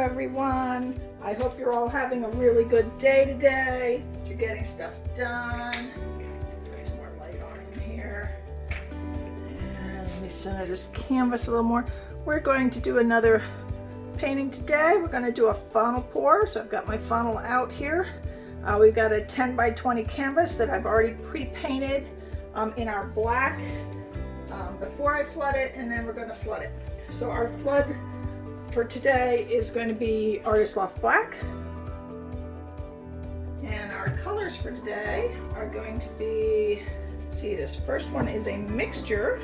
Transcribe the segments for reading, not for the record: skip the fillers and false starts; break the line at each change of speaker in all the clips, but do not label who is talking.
everyone. I hope you're all having a really good day today. You're getting stuff done. Put some more light on in here. And let me center this canvas a little more. We're going to do another painting today. We're going to do a funnel pour. So I've got my funnel out here. We've got a 10 by 20 canvas that I've already pre-painted in our black before I flood it, and then we're going to flood it. So our flood for today is going to be Artist Loft Black. And our colors for today are going to be, let's see, this first one is a mixture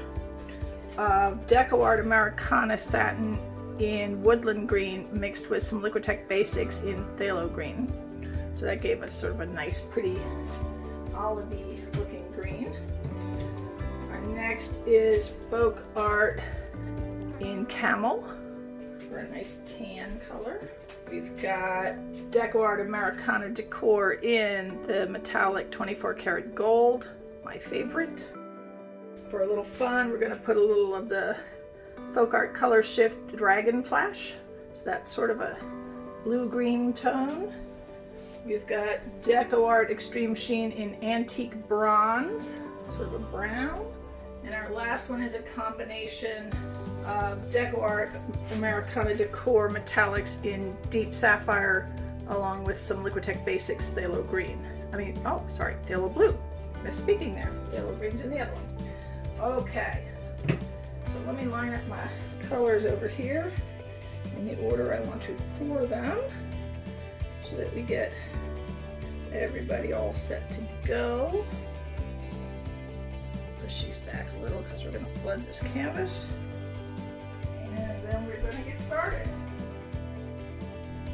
of Deco Art Americana Satin in Woodland Green mixed with some Liquitex Basics in Pthalo Green. So that gave us sort of a nice, pretty olivey looking green. Our next is Folk Art in Camel for a nice tan color. We've got Deco Art Americana Decor in the metallic 24 karat gold, my favorite. For a little fun, we're going to put a little of the Folk Art Color Shift Dragon Flash. So that's sort of a blue-green tone. We've got Deco Art Extreme Sheen in Antique Bronze, sort of a brown. And our last one is a combination of Deco Art Americana Decor Metallics in Deep Sapphire along with some Liquitex Basics Pthalo Green. Pthalo Blue. Misspeaking there. Pthalo Green's in the other one. Okay, so let me line up my colors over here in the order I want to pour them so that we get everybody all set to go. Push these back a little because we're going to flood this canvas. And then we're going to get started.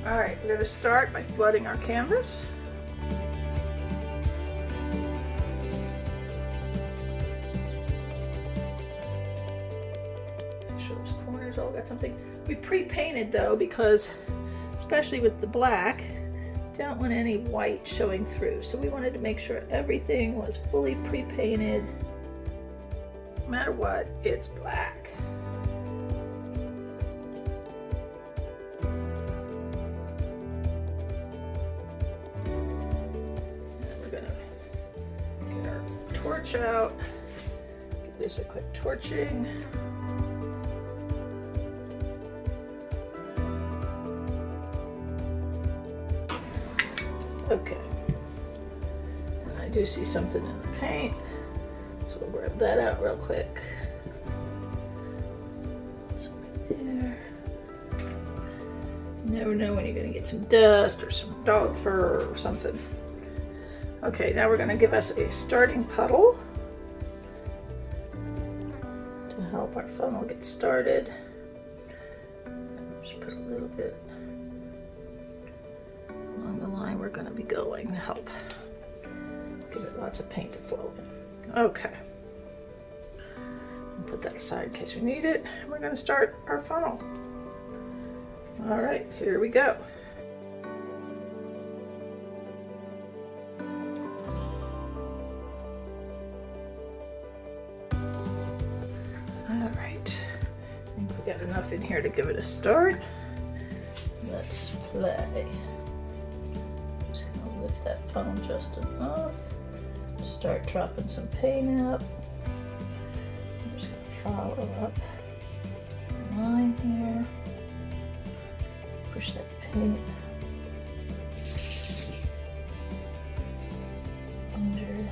Alright, we're going to start by flooding our canvas. Make sure those corners all got something. We pre-painted though because, especially with the black, don't want any white showing through. So we wanted to make sure everything was fully pre-painted. No matter what, it's black. Torch out, give this a quick torching. Okay, and I do see something in the paint, so we'll grab that out real quick. So right there. You never know when you're going to get some dust or some dog fur or something. Okay, now we're going to give us a starting puddle to help our funnel get started. Just put a little bit along the line we're going to be going to help give it lots of paint to flow in. Okay, I'll put that aside in case we need it. We're going to start our funnel. All right, here we go. Got enough in here to give it a start. Let's play. I'm just going to lift that funnel just enough. Start dropping some paint up. I'm just going to follow up the line here. Push that paint under.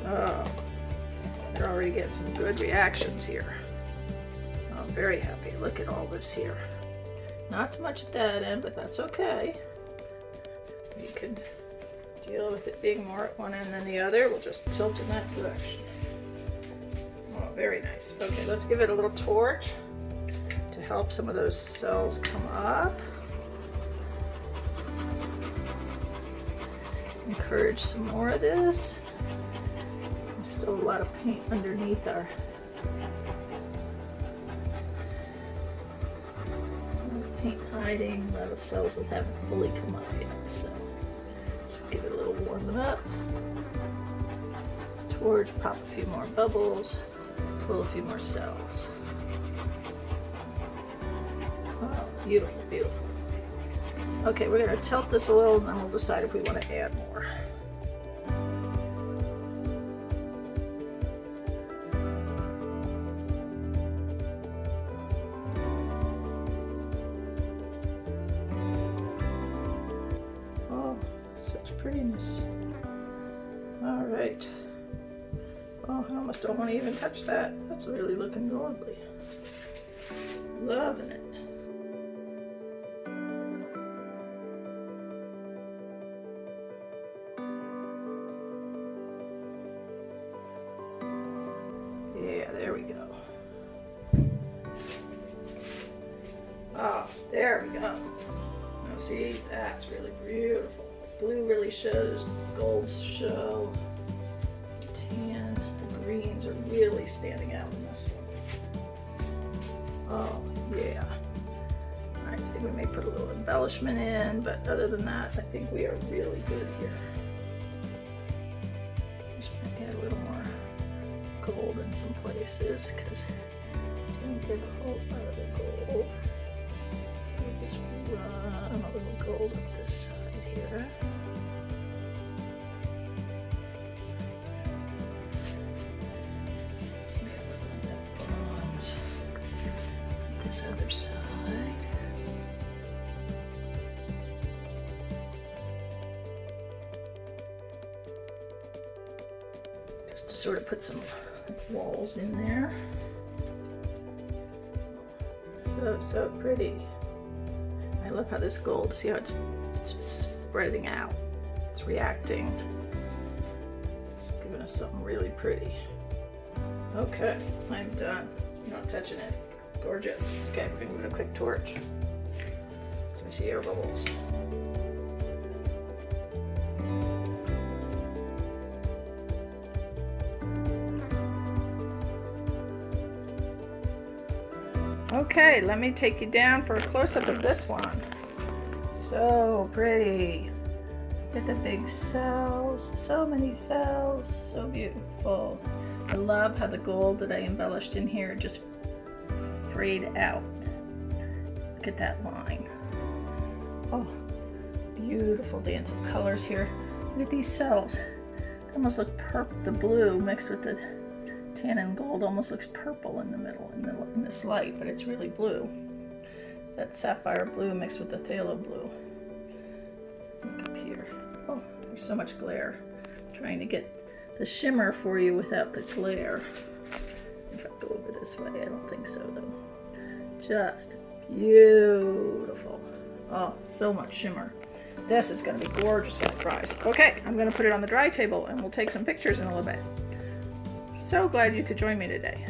Oh, they're already getting some good reactions here. I'm very happy. Look at all this here. Not so much at that end, but that's okay. You can deal with it being more at one end than the other. We'll just tilt in that direction. Oh, very nice. Okay, let's give it a little torch to help some of those cells come up. Encourage some more of this. Still a lot of paint underneath our paint hiding. A lot of cells that haven't fully come up yet, so just give it a little warming up. torch, pop a few more bubbles, pull a few more cells. Oh, beautiful, beautiful. Okay, we're going to tilt this a little and then we'll decide if we want to add more. Oh, such prettiness. All right. Oh, I almost don't want to even touch that. That's really looking lovely. Loving it. Yeah, there we go. Oh, there we go. Now see, that's really beautiful. Blue really shows, golds show, tan, the greens are really standing out in this one. Oh, yeah. All right, I think we may put a little embellishment in, but other than that, I think we are really good here. Just gonna add a little more gold in some places because I didn't get a whole lot of the gold. So we'll just run a little gold up this side here. Bronze. This other side. Just to sort of put some walls in there. So pretty. I love how this gold, see how it's spreading out. It's reacting. It's giving us something really pretty. Okay, I'm done. I'm not touching it. Gorgeous. Okay, we're gonna give it a quick torch. So we see air bubbles. Okay, let me take you down for a close-up of this one. So pretty. Look at the big cells, so many cells, so beautiful. I love how the gold that I embellished in here just frayed out. Look at that line. Oh, beautiful dance of colors here. Look at these cells. They almost look purple. The blue mixed with the tan and gold almost looks purple in the middle in this light, but it's really blue. That sapphire blue mixed with the phthalo blue. Look up here. Oh, there's so much glare. I'm trying to get the shimmer for you without the glare. If I go over this way, I don't think so though. Just beautiful. Oh, so much shimmer. This is going to be gorgeous when it dries. Okay, I'm going to put it on the dry table and we'll take some pictures in a little bit. So glad you could join me today.